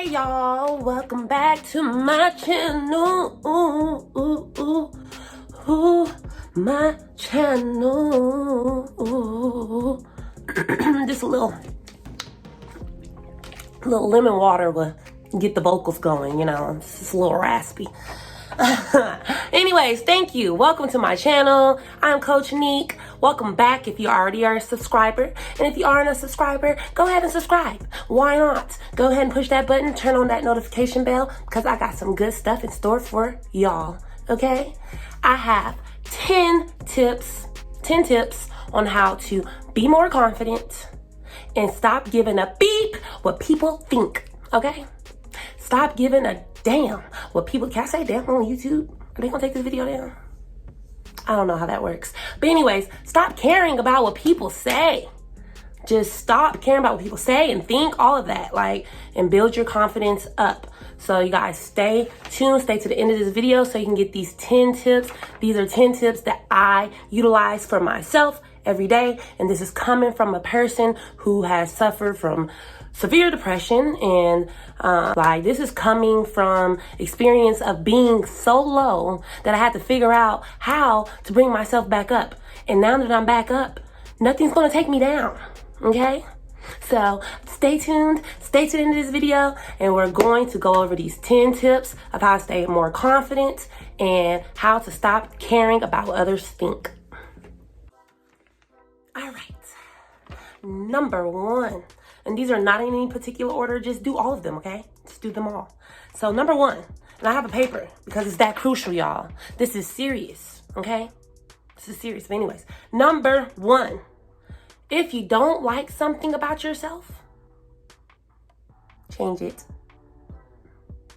y'all, welcome back to my channel. My channel. Just a little lemon water will get the vocals going, you know. It's just a little raspy. Anyways, thank you. Welcome to my channel. I'm Coach Neek. Welcome back if you already are a subscriber. And if you aren't a subscriber, go ahead and subscribe. Why not? Go ahead and push that button, turn on that notification bell, because I got some good stuff in store for y'all. Okay? I have 10 tips on how to be more confident and stop giving a beep what people think. Okay? Stop giving a damn what people, can I say damn on YouTube? Are they gonna take this video down? I don't know how that works. But anyways, stop caring about what people say. Just stop caring about what people say and think, all of that, like, and build your confidence up. So you guys stay tuned, stay to the end of this video so you can get these 10 tips. These are 10 tips that I utilize for myself every day. And this is coming from a person who has suffered from severe depression, and like, this is coming from experience of being so low that I had to figure out how to bring myself back up. And now that I'm back up, nothing's gonna take me down. Okay? So stay tuned, stay to the end of this video, and we're going to go over these 10 tips of how to stay more confident and how to stop caring about what others think. All right. Number 1. And these are not in any particular order. Just do all of them, okay? Just do them all. So number 1, and I have a paper because it's that crucial, y'all. This is serious, okay? This is serious. But anyways, number 1, if you don't like something about yourself, change it.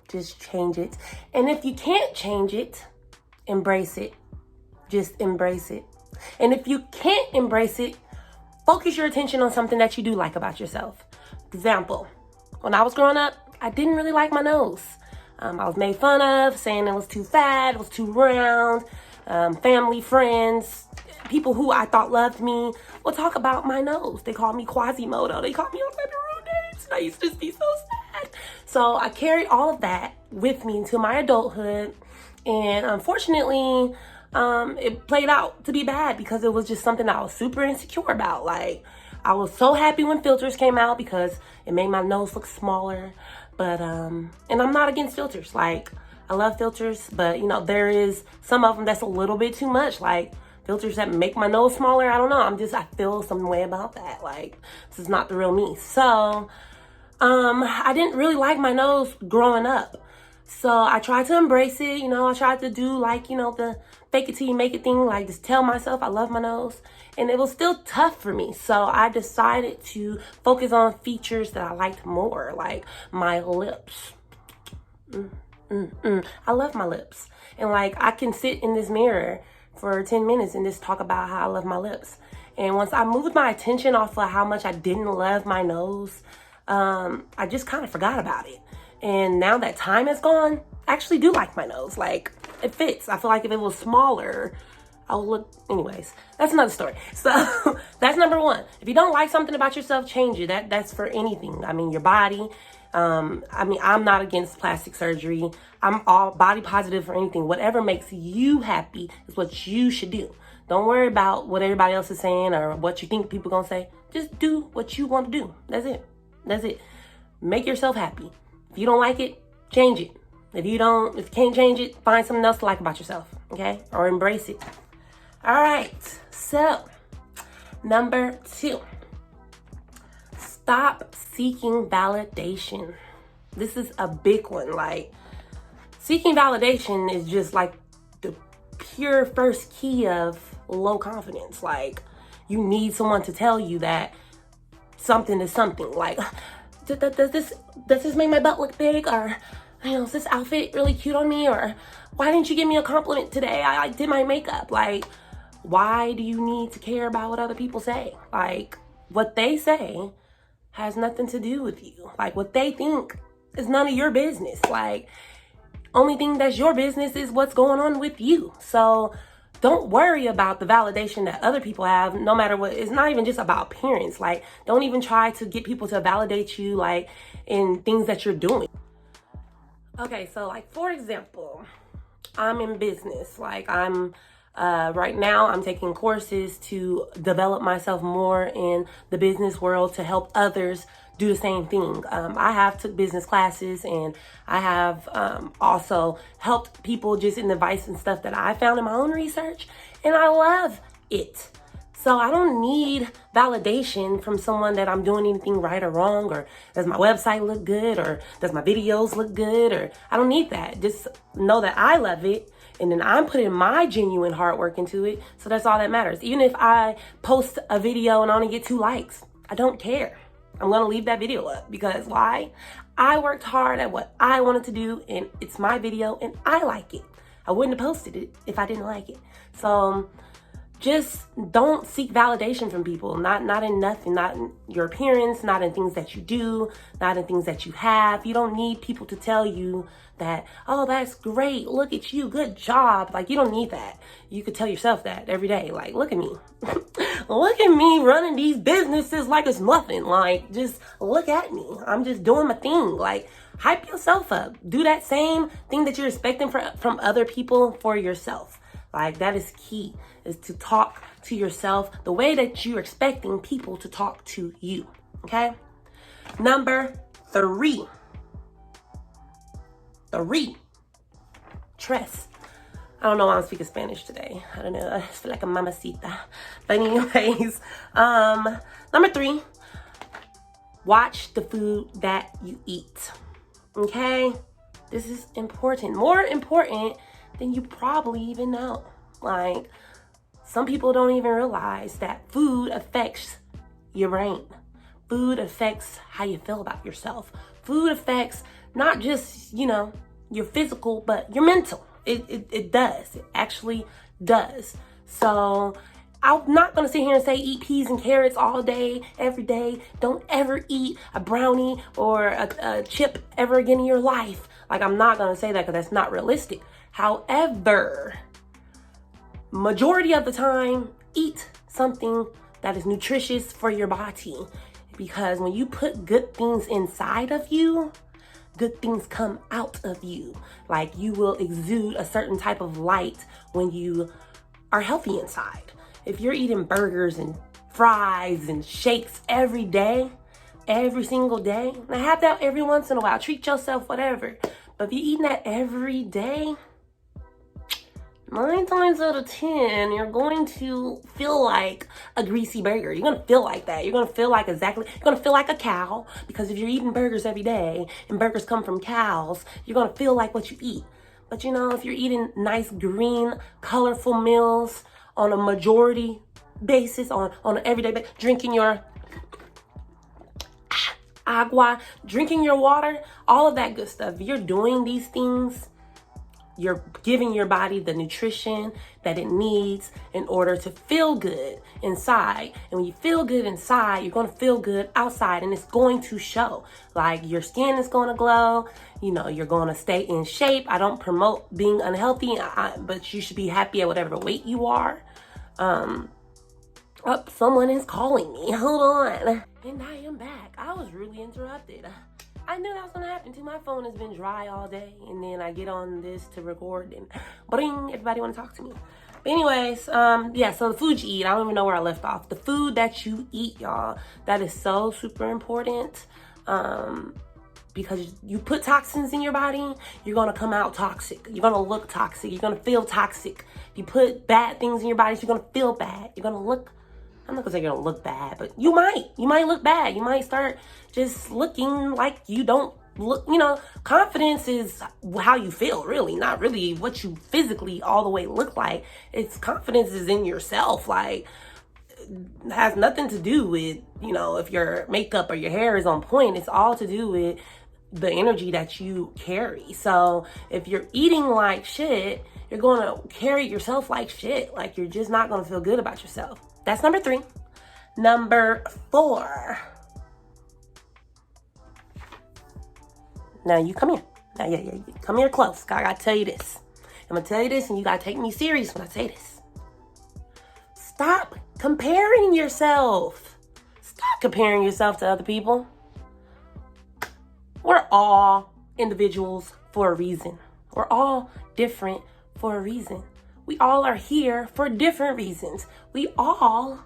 Just change it. And if you can't change it, embrace it. Just embrace it. And if you can't embrace it, focus your attention on something that you do like about yourself. Example, when I was growing up, I didn't really like my nose. I was made fun of, saying it was too fat, it was too round. Family, friends, people who I thought loved me would talk about my nose. They called me Quasimodo. They called me all kinds of rude names. And I used to just be so sad. So I carried all of that with me into my adulthood. And unfortunately, it played out to be bad because it was just something I was super insecure about. Like, I was so happy when filters came out because it made my nose look smaller. But, and I'm not against filters. Like, I love filters, but you know, there is some of them that's a little bit too much. Like, filters that make my nose smaller, I don't know. I feel some way about that. Like, this is not the real me. So, I didn't really like my nose growing up. So I tried to embrace it, you know. I tried to do, like, you know, the fake it till you make it thing, like just tell myself I love my nose. And it was still tough for me. So I decided to focus on features that I liked more, like my lips. I love my lips. And like, I can sit in this mirror for 10 minutes and just talk about how I love my lips. And once I moved my attention off of how much I didn't love my nose, I just kind of forgot about it. And now that time has gone, I actually do like my nose. Like, it fits. I feel like if it was smaller, I would look, anyways, that's another story. So that's number 1. If you don't like something about yourself, change it. That's for anything. I mean, your body. I'm not against plastic surgery. I'm all body positive for anything. Whatever makes you happy is what you should do. Don't worry about what everybody else is saying or what you think people gonna say. Just do what you want to do. That's it. That's it. Make yourself happy. If you don't like it, change it. If you can't change it, find something else to like about yourself, okay? Or embrace it. All right, so number 2, stop seeking validation. This is a big one. Like, seeking validation is just like the pure first key of low confidence. Like, you need someone to tell you that something is something. Like, does this make my butt look big? Or, you know, is this outfit really cute on me? Or, why didn't you give me a compliment today? I did my makeup. Like, why do you need to care about what other people say? Like, what they say has nothing to do with you. Like, what they think is none of your business. Like, only thing that's your business is what's going on with you. So don't worry about the validation that other people have, no matter what. It's not even just about appearance. Like, don't even try to get people to validate you, like, in things that you're doing. Okay, so like for example, I'm in business. Like I'm right now I'm taking courses to develop myself more in the business world to help others do the same thing. I have took business classes, and I have also helped people just in advice and stuff that I found in my own research, and I love it. So I don't need validation from someone that I'm doing anything right or wrong, or does my website look good, or does my videos look good, or I don't need that. Just know that I love it, and then I'm putting my genuine hard work into it. So that's all that matters. Even if I post a video and I only get 2 likes, I don't care. I'm gonna leave that video up because why? I worked hard at what I wanted to do, and it's my video and I like it. I wouldn't have posted it if I didn't like it. So just don't seek validation from people, not in nothing, not in your appearance, not in things that you do, not in things that you have. You don't need people to tell you that, oh, that's great, look at you, good job. Like, you don't need that. You could tell yourself that every day. Like, look at me. Look at me running these businesses like it's nothing. Like, just look at me. I'm just doing my thing. Like, hype yourself up. Do that same thing that you're expecting from other people for yourself. Like, that is key, is to talk to yourself the way that you're expecting people to talk to you, okay? Number 3. 3. Trust. I don't know why I'm speaking Spanish today. I don't know. I feel like a mamacita. But anyways, number 3, watch the food that you eat, okay? This is important. More important than you probably even know. Like, some people don't even realize that food affects your brain. Food affects how you feel about yourself. Food affects not just, your physical, but your mental. It does. It actually does. So I'm not going to sit here and say eat peas and carrots all day, every day. Don't ever eat a brownie or a chip ever again in your life. Like, I'm not going to say that because that's not realistic. However, majority of the time, eat something that is nutritious for your body. Because when you put good things inside of you, good things come out of you. Like, you will exude a certain type of light when you are healthy inside. If you're eating burgers and fries and shakes every day, every single day, now have that every once in a while. Treat yourself, whatever. But if you're eating that every day, 9 times out of 10, you're going to feel like a greasy burger. You're going to feel like that. You're going to feel like you're going to feel like a cow, because if you're eating burgers every day and burgers come from cows, you're going to feel like what you eat. But if you're eating nice, green, colorful meals on a majority basis, on an everyday basis, drinking your agua, drinking your water, all of that good stuff. If you're doing these things, you're giving your body the nutrition that it needs in order to feel good inside. And when you feel good inside, you're going to feel good outside, and it's going to show. Like, your skin is going to glow. You're going to stay in shape. I don't promote being unhealthy, but you should be happy at whatever weight you are. Someone is calling me. Hold on. And I am back. I was rudely interrupted. I knew that was going to happen too. My phone has been dry all day, and then I get on this to record, and bring, everybody want to talk to me. But anyways, so the food you eat, I don't even know where I left off. The food that you eat, y'all, that is so super important, because you put toxins in your body, you're going to come out toxic. You're going to look toxic. You're going to feel toxic. If you put bad things in your body, you're going to feel bad. You're going to look, I'm not gonna say you're gonna look bad, but you might look bad. You might start just looking like you don't look, confidence is how you feel, really, not really what you physically all the way look like. It's confidence is in yourself. Like, it has nothing to do with, if your makeup or your hair is on point. It's all to do with the energy that you carry. So if you're eating like shit, you're gonna carry yourself like shit. Like, you're just not gonna feel good about yourself. That's number 3. Number 4. Now you come here. Now, yeah. Come here close. I gotta tell you this. I'm gonna tell you this, and you gotta take me serious when I say this. Stop comparing yourself. Stop comparing yourself to other people. We're all individuals for a reason. We're all different for a reason. We all are here for different reasons. We all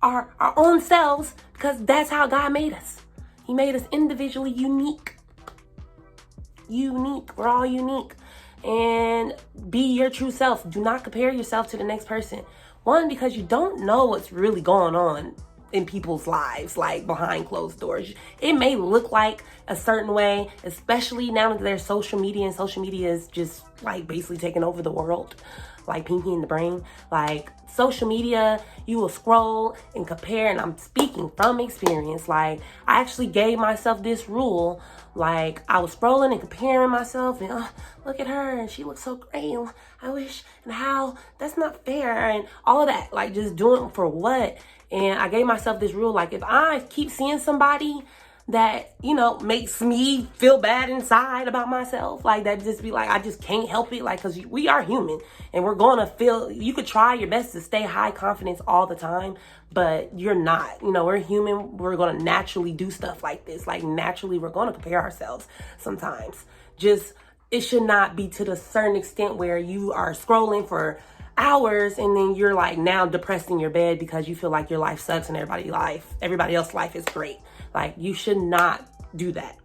are our own selves because that's how God made us. He made us individually unique. Unique. We're all unique. And be your true self. Do not compare yourself to the next person. One, because you don't know what's really going on in people's lives, like behind closed doors. It may look like a certain way, especially now that there's social media, and social media is just like basically taking over the world, like Pinky in the Brain. Like social media, you will scroll and compare, and I'm speaking from experience. Like I actually gave myself this rule. Like I was scrolling and comparing myself, and oh, look at her, and she looks so great. I wish, and how, that's not fair, and all of that. Like just doing for what? And I gave myself this rule, like if I keep seeing somebody that, you know, makes me feel bad inside about myself, like that just be like, I just can't help it. Like, cause we are human and we're going to feel, you could try your best to stay high confidence all the time, but you're not, you know, we're human. We're going to naturally do stuff like this. Like naturally we're going to compare ourselves sometimes. Just, it should not be to the certain extent where you are scrolling for hours and then you're like now depressed in your bed because you feel like your life sucks and everybody else's life is great. Like you should not do that.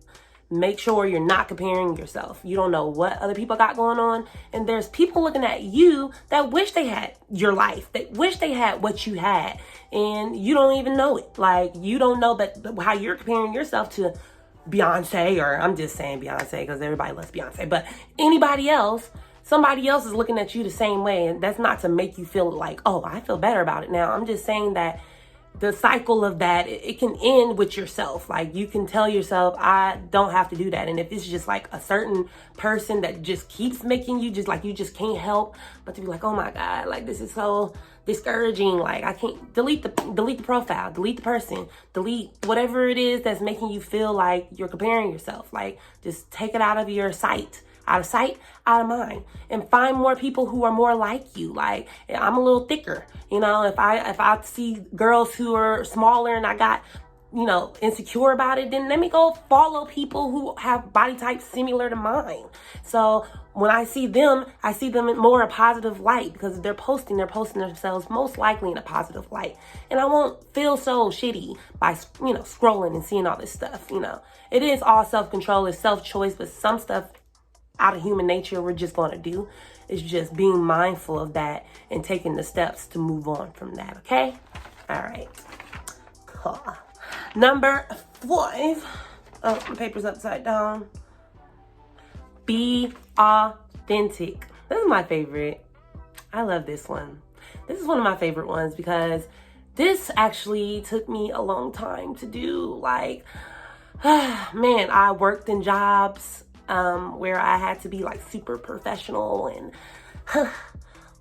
Make sure you're not comparing yourself. You don't know what other people got going on, and there's people looking at you that wish they had your life, that wish they had what you had, and you don't even know it. Like you don't know that how you're comparing yourself to Beyonce, or I'm just saying Beyonce because everybody loves Beyonce, but anybody else. Somebody else is looking at you the same way, and that's not to make you feel like, oh, I feel better about it now. I'm just saying that the cycle of that, it can end with yourself. Like you can tell yourself, I don't have to do that. And if it's just like a certain person that just keeps making you just like, you just can't help but to be like, oh my God, like this is so discouraging. Like I can't delete the profile, delete the person, delete whatever it is that's making you feel like you're comparing yourself. Like just take it out of your sight. Out of sight, out of mind, and find more people who are more like you. Like I'm a little thicker, you know, if I see girls who are smaller and I got, you know, insecure about it, then let me go follow people who have body types similar to mine. So when I see them in more a positive light because they're posting themselves most likely in a positive light. And I won't feel so shitty by, you know, scrolling and seeing all this stuff, you know. It is all self-control, it's self-choice, but some stuff out of human nature we're just going to do is just being mindful of that and taking the steps to move on from that. Okay, all right, cool. Number 5. Oh, my paper's upside down. Be authentic. This is my favorite. I love this one. This is one of my favorite ones because this actually took me a long time to do. Like man, I worked in jobs where I had to be like super professional and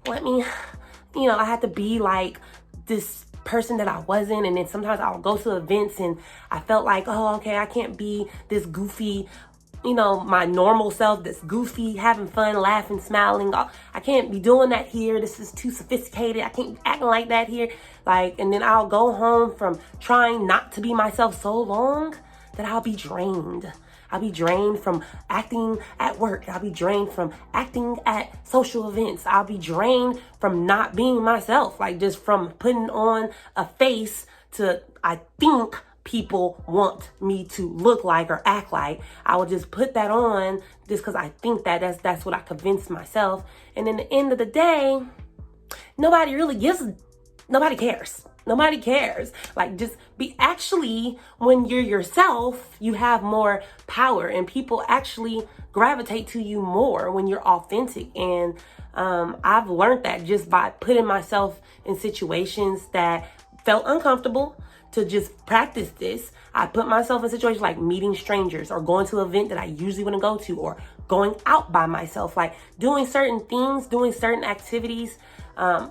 I had to be like this person that I wasn't. And then sometimes I'll go to events and I felt like, oh, okay, I can't be this goofy, you know, my normal self that's goofy, having fun, laughing, smiling. I can't be doing that here. This is too sophisticated. I can't be acting like that here. Like, and then I'll go home from trying not to be myself so long that I'll be drained. I'll be drained from acting at work. I'll be drained from acting at social events. I'll be drained from not being myself, like just from putting on a face to, I think people want me to look like or act like. I will just put that on just because I think that's what I convinced myself. And in the end of the day, nobody cares. Nobody cares. Like just actually, when you're yourself, you have more power and people actually gravitate to you more when you're authentic. And I've learned that just by putting myself in situations that felt uncomfortable to just practice this. I put myself in situations like meeting strangers or going to an event that I usually wouldn't go to, or going out by myself, like doing certain things, doing certain activities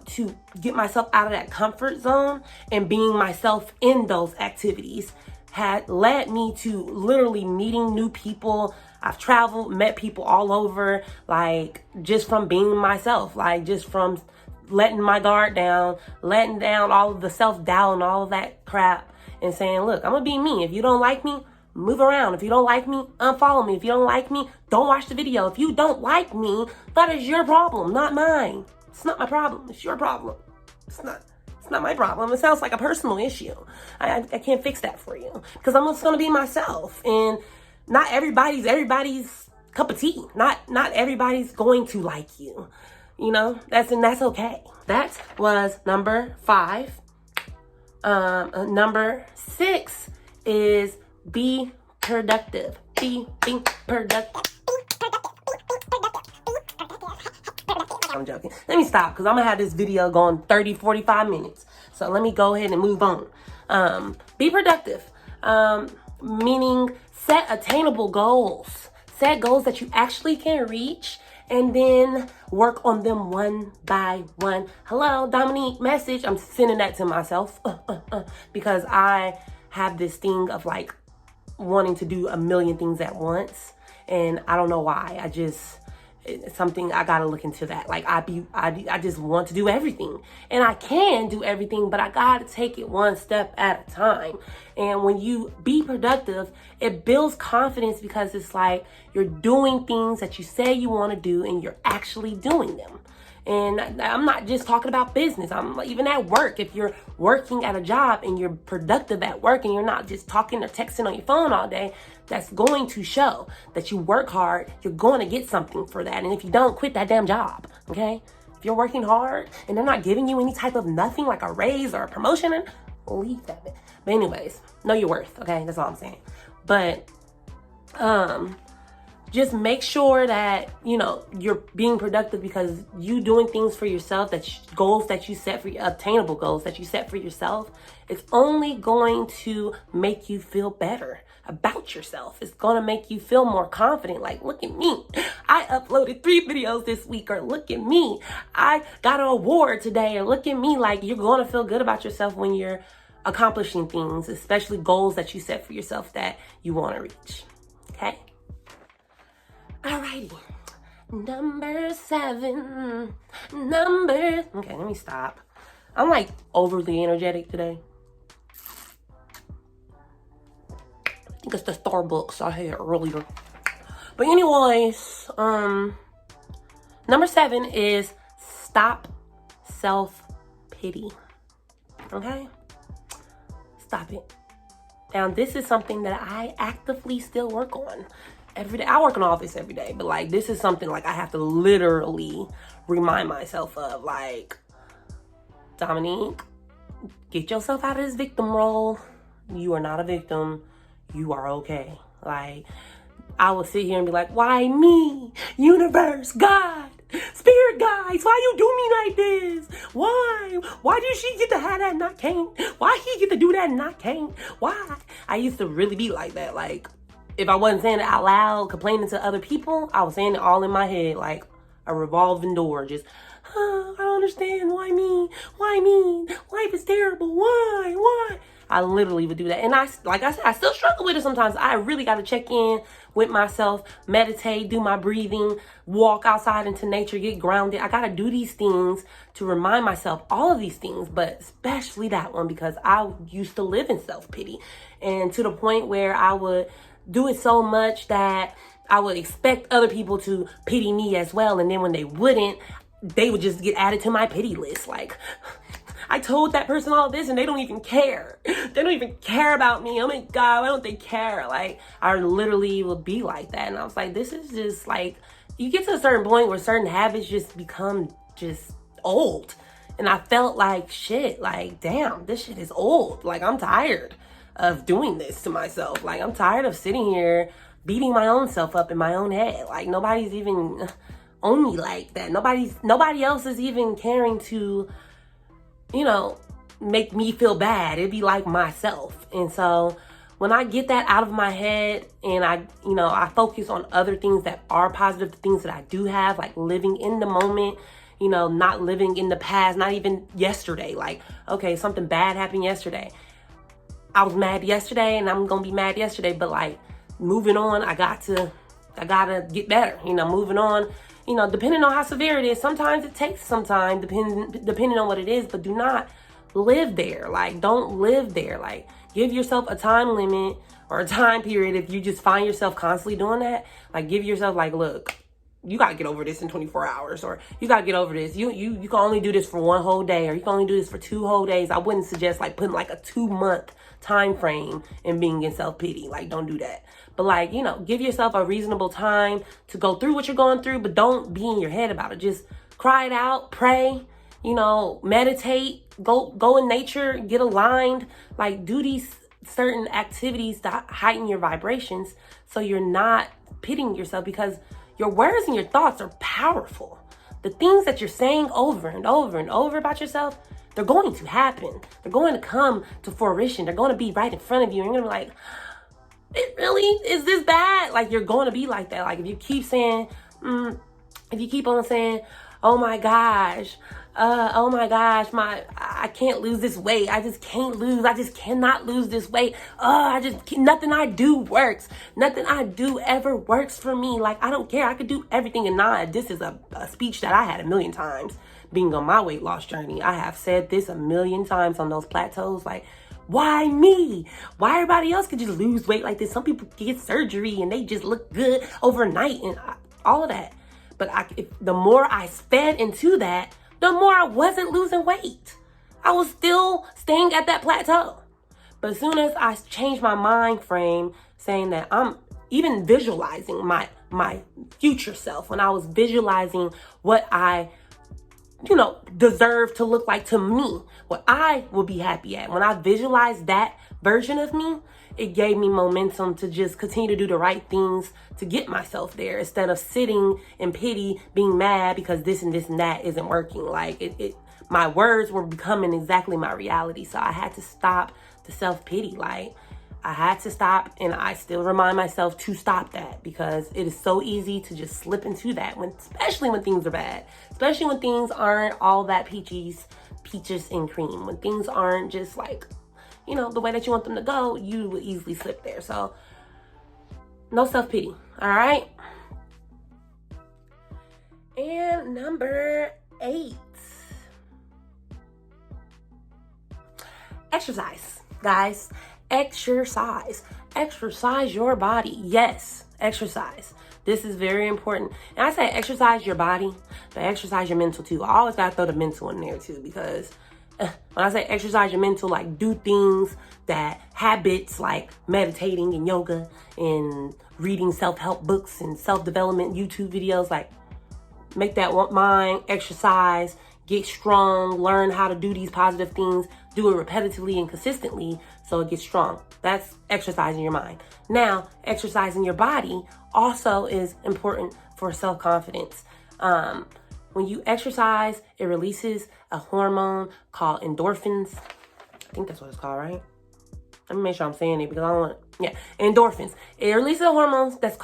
to get myself out of that comfort zone, and being myself in those activities had led me to literally meeting new people. I've traveled, met people all over, like just from being myself, like just from letting my guard down, letting down all of the self-doubt and all of that crap and saying, look, I'm gonna be me. If you don't like me, move around. If you don't like me, unfollow me. If you don't like me, don't watch the video. If you don't like me, that is your problem, not mine. It's not my problem. It's your problem. It's not my problem. It sounds like a personal issue. I can't fix that for you because I'm just gonna be myself, and not everybody's cup of tea. Not everybody's going to like you. You know, that's okay. That was number 5. Number 6 is be productive. Be productive. I'm joking. Let me stop because I'm gonna have this video going 30-45 minutes. So let me go ahead and move on. Be productive. Meaning set attainable goals. Set goals that you actually can reach, and then work on them one by one. Hello, Dominique message. I'm sending that to myself because I have this thing of like wanting to do a million things at once, and I don't know why. It's something I gotta look into that. Like I just want to do everything, and I can do everything, but I gotta take it one step at a time. And when you be productive, it builds confidence because it's like you're doing things that you say you want to do, and you're actually doing them. And I'm not just talking about business. I'm even at work. If you're working at a job and you're productive at work and you're not just talking or texting on your phone all day, that's going to show that you work hard. You're going to get something for that. And if you don't, quit that damn job, okay? If you're working hard and they're not giving you any type of nothing like a raise or a promotion, leave that bit. But anyways, know your worth, okay? That's all I'm saying. But just make sure that, you know, you're being productive because you doing things for yourself, goals that you set for attainable goals that you set for yourself, it's only going to make you feel better about yourself. It's going to make you feel more confident. Like, look at me. I uploaded 3 videos this week, or look at me. I got an award today, or look at me. Like, you're going to feel good about yourself when you're accomplishing things, especially goals that you set for yourself that you want to reach. Okay? Alrighty, number 7, okay, let me stop. I'm like overly energetic today. I think it's the Starbucks I had earlier. But anyways, number 7 is stop self-pity, okay? Stop it. Now, this is something that I actively still work on. Every day. I work in an office every day, but like this is something like I have to literally remind myself of, like, Dominique, get yourself out of this victim role. You are not a victim. You are okay. Like, I will sit here and be like, why me? Universe, God, spirit guides, why you do me like this? Why did she get to have that and I can't? Why he get to do that and I can't? Why? I used to really be like that. Like, if I wasn't saying it out loud, complaining to other people, I was saying it all in my head, like a revolving door. Just, I don't understand. Why me? Why me? Life is terrible. Why? I literally would do that. And like I said, I still struggle with it sometimes. I really got to check in with myself, meditate, do my breathing, walk outside into nature, get grounded. I got to do these things to remind myself all of these things, but especially that one, because I used to live in self-pity, and to the point where I would do it so much that I would expect other people to pity me as well. And then when they wouldn't, they would just get added to my pity list. Like, I told that person all this and they don't even care. They don't even care about me. Oh my God, why don't they care? Like, I literally would be like that. And I was like, this is just like, you get to a certain point where certain habits just become just old. And I felt like shit, like, damn, this shit is old. Like, I'm tired of doing this to myself. Like, I'm tired of sitting here beating my own self up in my own head. Like, nobody's even on me like that. Nobody else is even caring to, you know, make me feel bad. It'd be like myself. And so when I get that out of my head and I focus on other things that are positive, the things that I do have, like living in the moment, you know, not living in the past, not even yesterday. Like, okay, something bad happened yesterday. I was mad yesterday and I'm gonna be mad yesterday, but like moving on, I gotta get better, you know, moving on, you know, depending on how severe it is. Sometimes it takes some time, depending on what it is, but do not live there. Like, don't live there. Like, give yourself a time limit or a time period, if you just find yourself constantly doing that, like give yourself like, look, you got to get over this in 24 hours, or you got to get over this. You can only do this for one whole day, or you can only do this for 2 whole days. I wouldn't suggest like putting like a 2-month time frame and being in self-pity. Like, don't do that. But like, you know, give yourself a reasonable time to go through what you're going through, but don't be in your head about it. Just cry it out, pray, you know, meditate, go in nature, get aligned, like do these certain activities to heighten your vibrations so you're not pitying yourself, because your words and your thoughts are powerful. The things that you're saying over and over and over about yourself, they're going to happen. They're going to come to fruition. They're going to be right in front of you. And you're going to be like, it really is this bad? Like, you're going to be like that. Like, if you keep saying, if you keep on saying, oh my gosh, I can't lose this weight. I just cannot lose this weight. Nothing I do works. Nothing I do ever works for me. Like, I don't care. I could do everything. And this is a speech that I had a million times being on my weight loss journey. I have said this a million times on those plateaus. Like, why me? Why everybody else could just lose weight like this? Some people get surgery and they just look good overnight and all of that. But the more I fed into that, the more I wasn't losing weight. I was still staying at that plateau. But as soon as I changed my mind frame, saying that I'm even visualizing my future self, when I was visualizing what I, deserve to look like to me, what I will be happy at. When I visualized that version of me, it gave me momentum to just continue to do the right things to get myself there, instead of sitting in pity, being mad because this and that isn't working. Like my words were becoming exactly my reality. So I had to stop the self-pity. Like, I had to stop, and I still remind myself to stop that, because it is so easy to just slip into that, especially when things are bad, especially when things aren't all that peaches and cream, when things aren't just like, the way that you want them to go, you will easily slip there. So no self-pity, all right? And number 8, exercise, guys. Exercise your body. Yes, exercise. This is very important. And I say exercise your body, but exercise your mental too. I always gotta throw the mental in there too, because when I say exercise your mental, like do things habits like meditating and yoga and reading self-help books and self-development YouTube videos, like make that mind exercise, get strong, learn how to do these positive things, do it repetitively and consistently so it gets strong. That's exercising your mind. Now, exercising your body also is important for self-confidence. When you exercise, it releases a hormone called endorphins. I think that's what it's called, right? Let me make sure I'm saying it, because I don't want endorphins. It releases a hormone that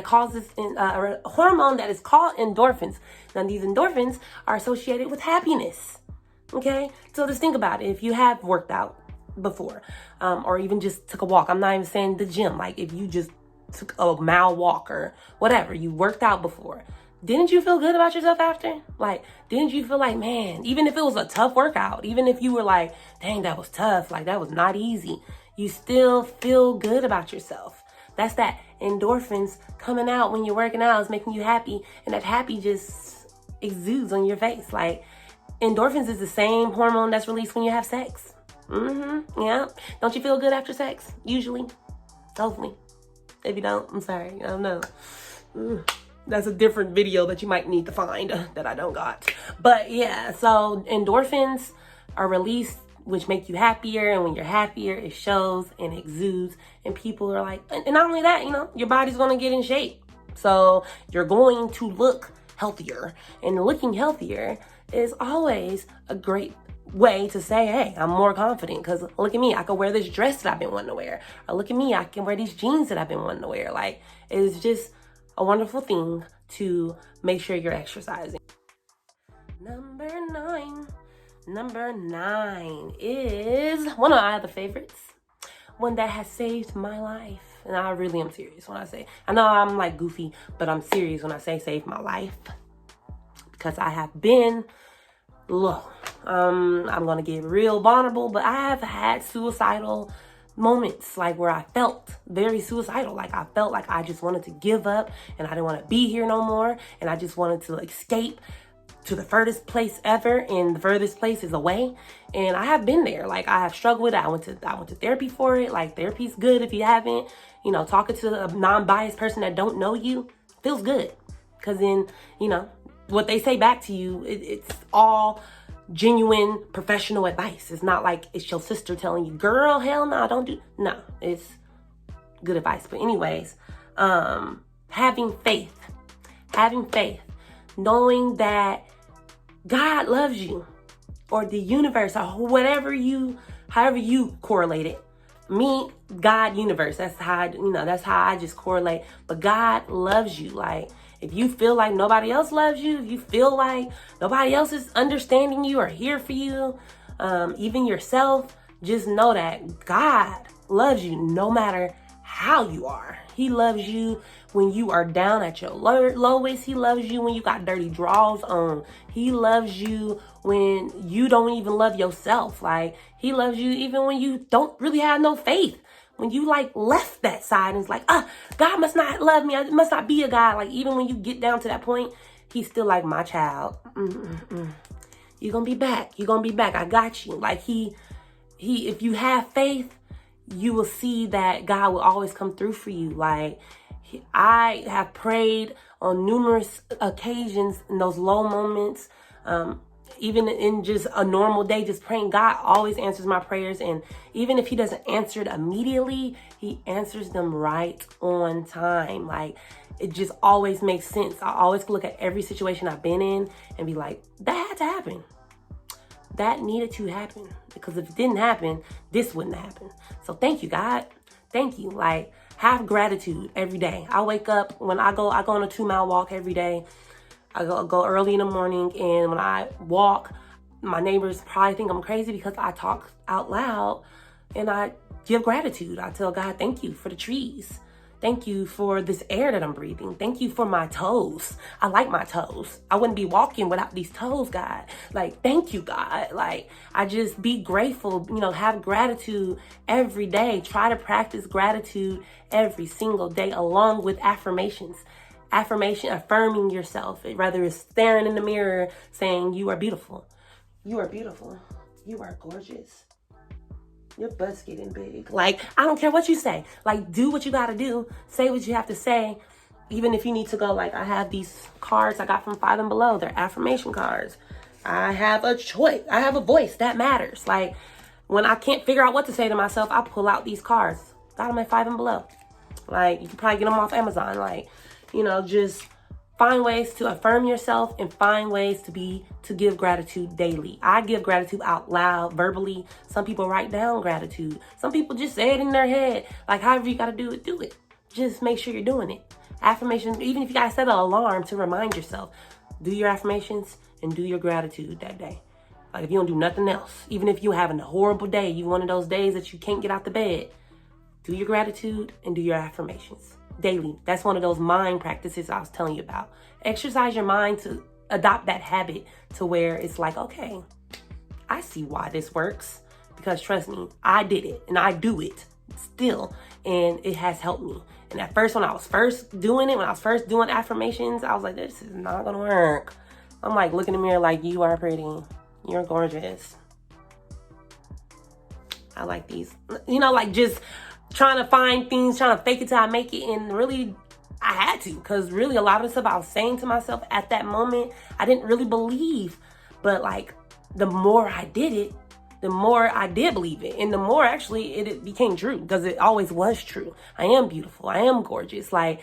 causes a hormone that is called endorphins. Now, these endorphins are associated with happiness. Okay, so just think about it. If you have worked out before, or even just took a walk. I'm not even saying the gym. Like, if you just took a mile walk or whatever, you worked out before. Didn't you feel good about yourself after? Like, didn't you feel like, man, even if it was a tough workout, even if you were like, dang, that was tough, like that was not easy, you still feel good about yourself. That's that endorphins coming out when you're working out. It's making you happy, and that happy just exudes on your face. Like, endorphins is the same hormone that's released when you have sex. Yeah. Don't you feel good after sex? Usually. Hopefully. If you don't, I'm sorry. I don't know. That's a different video that you might need to find that I don't got. But yeah, so endorphins are released, which make you happier. And when you're happier, it shows and exudes. And people are like, and not only that, your body's going to get in shape. So you're going to look healthier. And looking healthier is always a great way to say, hey, I'm more confident, because look at me, I can wear this dress that I've been wanting to wear. Or look at me, I can wear these jeans that I've been wanting to wear. Like, it's just a wonderful thing to make sure you're exercising. Number nine is one of my other favorites, one that has saved my life. And I really am serious when I say, I know I'm like goofy, but I'm serious when I say saved my life, because I have been low. I'm gonna get real vulnerable, but I have had suicidal moments like where I felt very suicidal. Like I felt like I just wanted to give up and I didn't want to be here no more. And I just wanted to escape to the furthest place ever, and the furthest place is away. And I have been there. Like I have struggled with it. I went to therapy for it. Like therapy's good if you haven't. Talking to a non-biased person that don't know you feels good, because then what they say back to you, it's all genuine professional advice. It's not like it's your sister telling you, girl, hell no, don't do. No, it's good advice. But anyways, having faith, knowing that God loves you, or the universe, or however you correlate it. Me, God, universe. That's how I just correlate. But God loves you. Like if you feel like nobody else loves you, if you feel like nobody else is understanding you or here for you, even yourself, just know that God loves you no matter how you are. He loves you when you are down at your lowest. He loves you when you got dirty drawers on. He loves you when you don't even love yourself. Like he loves you even when you don't really have no faith. When you left that side and it's like, God must not love me. I must not be a God. Like even when you get down to that point, he's still like, my child. You're gonna be back. You're gonna be back. I got you. Like he, if you have faith, you will see that God will always come through for you. Like I have prayed on numerous occasions in those low moments, even in just a normal day, just praying. God always answers my prayers. And even if he doesn't answer it immediately, he answers them right on time. Like it just always makes sense. I always look at every situation I've been in and be like, that had to happen. That needed to happen, because if it didn't happen, this wouldn't happen. So thank you, God. Thank you. Like have gratitude every day. I wake up, when I go on a 2-mile walk every day. I go early in the morning, and when I walk, my neighbors probably think I'm crazy because I talk out loud and I give gratitude. I tell God, thank you for the trees. Thank you for this air that I'm breathing. Thank you for my toes. I like my toes. I wouldn't be walking without these toes, God. Like, thank you, God. Like, I just be grateful, have gratitude every day. Try to practice gratitude every single day, along with affirmations. Affirming yourself, whether it's staring in the mirror saying you are beautiful. You are beautiful. You are gorgeous. Your butt's getting big. Like, I don't care what you say. Like, do what you gotta do. Say what you have to say. Even if you need to go, like, I have these cards I got from Five and Below. They're affirmation cards. I have a choice. I have a voice. That matters. Like, when I can't figure out what to say to myself, I pull out these cards. Got them at Five and Below. Like, you can probably get them off Amazon. Like, just find ways to affirm yourself and find ways to give gratitude daily. I give gratitude out loud, verbally. Some people write down gratitude. Some people just say it in their head. Like, however you got to do it, do it. Just make sure you're doing it. Affirmations, even if you got to set an alarm to remind yourself, do your affirmations and do your gratitude that day. Like, if you don't do nothing else, even if you're having a horrible day, you one of those days that you can't get out the bed, do your gratitude and do your affirmations daily. That's one of those mind practices I was telling you about. Exercise your mind to adopt that habit to where it's like, okay, I see why this works, because trust me, I did it and I do it still, and it has helped me. And at first, when I was first doing affirmations, I was like, this is not gonna work. I'm like looking in the mirror like, you are pretty, you're gorgeous, I like these, just trying to find things, trying to fake it till I make it. And really, I had to, because really a lot of the stuff I was saying to myself at that moment, I didn't really believe. But like, the more I did it, the more I did believe it. And the more actually it became true, because it always was true. I am beautiful. I am gorgeous. Like,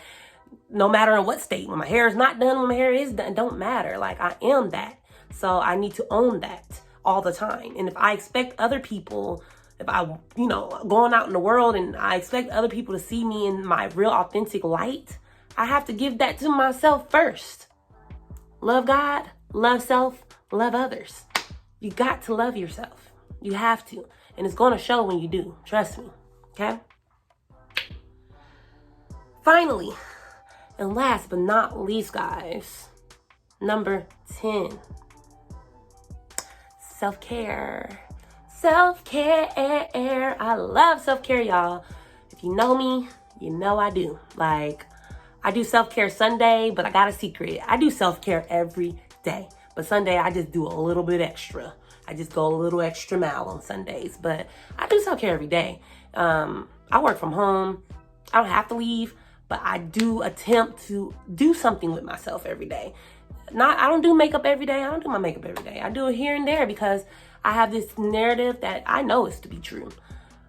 no matter in what state, when my hair is not done, when my hair is done, it don't matter. Like, I am that. So I need to own that all the time. And if I expect other people, if I, going out in the world and I expect other people to see me in my real authentic light, I have to give that to myself first. Love God, love self, love others. You got to love yourself. You have to. And it's going to show when you do. Trust me. Okay? Finally, and last but not least, guys, number 10. Self-care. Self-care. I love self-care, y'all. If you know me, you know I do. Like, I do self-care Sunday, but I got a secret. I do self-care every day. But Sunday, I just do a little bit extra. I just go a little extra mile on Sundays. But I do self-care every day. I work from home. I don't have to leave, but I do attempt to do something with myself every day. I don't do makeup every day. I don't do my makeup every day. I do it here and there because I have this narrative that I know is to be true.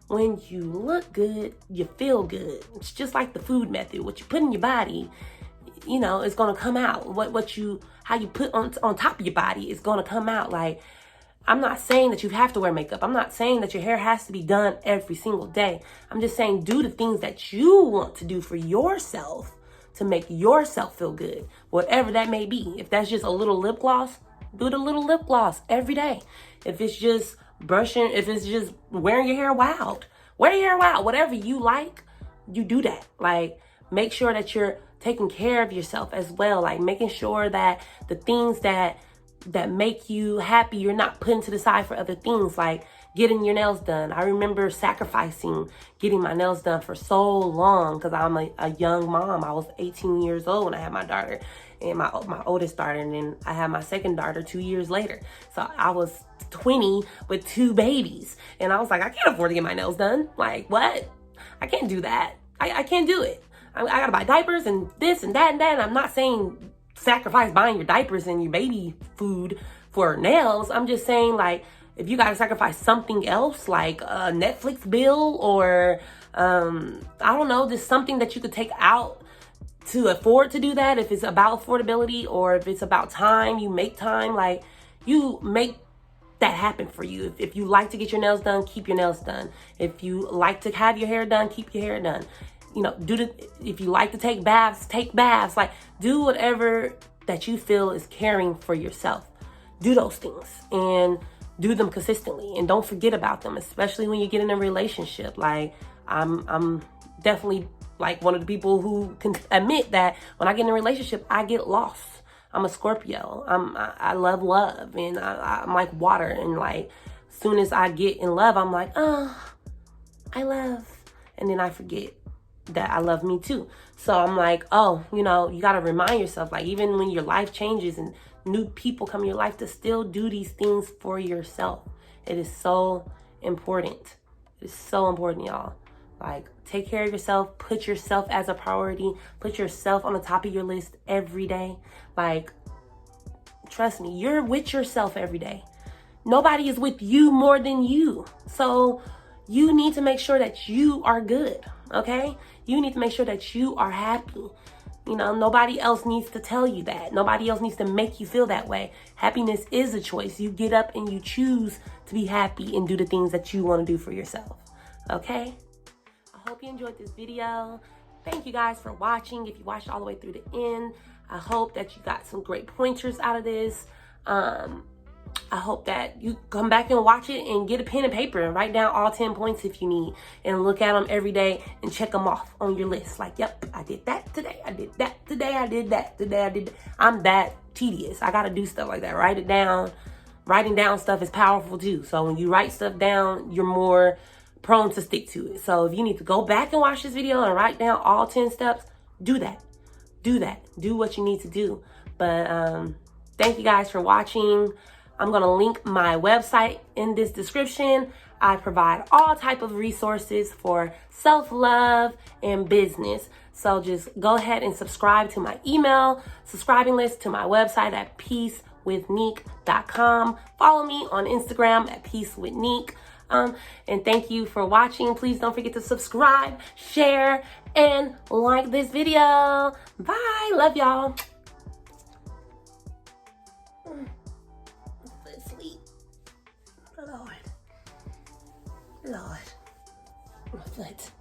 When you look good, you feel good. It's just like the food method. What you put in your body, you know, it's gonna come out. How you put on top of your body is gonna come out. Like, I'm not saying that you have to wear makeup. I'm not saying that your hair has to be done every single day. I'm just saying do the things that you want to do for yourself to make yourself feel good, whatever that may be. If that's just a little lip gloss, do the little lip gloss every day. If it's just brushing, if it's just wearing your hair wild, wear your hair wild. Whatever you like, you do that. Like, make sure that you're taking care of yourself as well. Like, making sure that the things that make you happy, you're not putting to the side for other things, like getting your nails done. I remember sacrificing getting my nails done for so long because I'm a young mom. I was 18 years old when I had my daughter, and my oldest daughter, and then I had my second daughter 2 years later. So I was 20 with 2 babies, and I was like, I can't afford to get my nails done. Like, what? I can't do that. I can't do it. I gotta buy diapers and this and that and that. And I'm not saying sacrifice buying your diapers and your baby food for nails. I'm just saying, like, if you gotta sacrifice something else, like a Netflix bill or I don't know, just something that you could take out to afford to do that. If it's about affordability or if it's about time, you make time. Like, you make that happen for you. If you like to get your nails done, keep your nails done. If you like to have your hair done, keep your hair done. You know, if you like to take baths, take baths. Like, do whatever that you feel is caring for yourself. Do those things and do them consistently, and don't forget about them, especially when you get in a relationship. Like, I'm definitely like one of the people who can admit that when I get in a relationship, I get lost. I'm a Scorpio. I love love, and I'm like water. And like, as soon as I get in love, I'm like, oh, I love, and then I forget that I love me too. So I'm like, oh, you know, you got to remind yourself, like, even when your life changes and new people come in your life, to still do these things for yourself. It is so important. It is so important, y'all. Like, take care of yourself, put yourself as a priority, put yourself on the top of your list every day. Like, trust me, you're with yourself every day. Nobody is with you more than you. So you need to make sure that you are good, okay? You need to make sure that you are happy. You know, nobody else needs to tell you that. Nobody else needs to make you feel that way. Happiness is a choice. You get up and you choose to be happy and do the things that you want to do for yourself, okay? I hope you enjoyed this video. Thank you guys for watching. If you watched all the way through the end, I hope that you got some great pointers out of this. I hope that you come back and watch it and get a pen and paper and write down all 10 points if you need, and look at them every day and check them off on your list. Like, yep, I did that today. I did that today. I did that today. I did that. I'm that tedious. I got to do stuff like that. Write it down. Writing down stuff is powerful too. So when you write stuff down, you're more prone to stick to it. So if you need to go back and watch this video and write down all 10 steps, do that. Do that. Do what you need to do. But thank you guys for watching. I'm going to link my website in this description. I provide all type of resources for self-love and business. So just go ahead and subscribe to my email subscribing list, to my website at peacewithnique.com. Follow me on Instagram at peacewithnique. And thank you for watching. Please don't forget to subscribe, share, and like this video. Bye. Love y'all. Sleep. Lord. My foot.